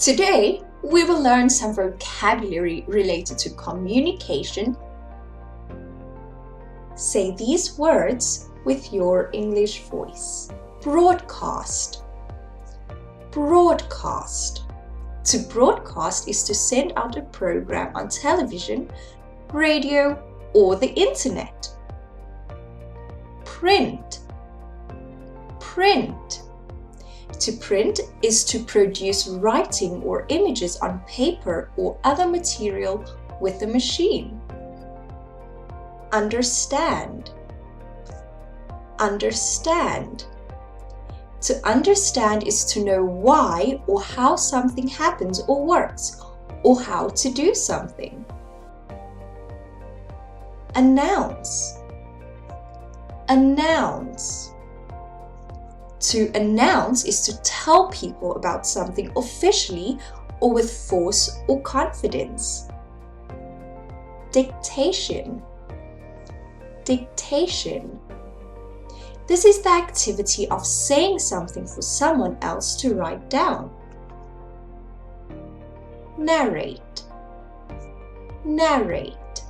Today, we will learn some vocabulary related to communication. Say these words with your English voice. Broadcast. Broadcast. To broadcast is to send out a program on television, radio, or the internet. Print. Print. To print is to produce writing or images on paper or other material with a machine. Understand. Understand. To understand is to know why or how something happens or works, or how to do something. Announce. Announce. To announce is to tell people about something officially or with force or confidence. Dictation. Dictation. This is the activity of saying something for someone else to write down. Narrate. Narrate.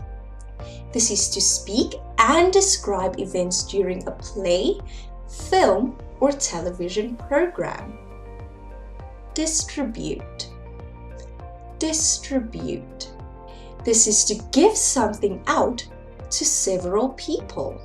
This is to speak and describe events during a play, film, or television program. Distribute. Distribute. This is to give something out to several people.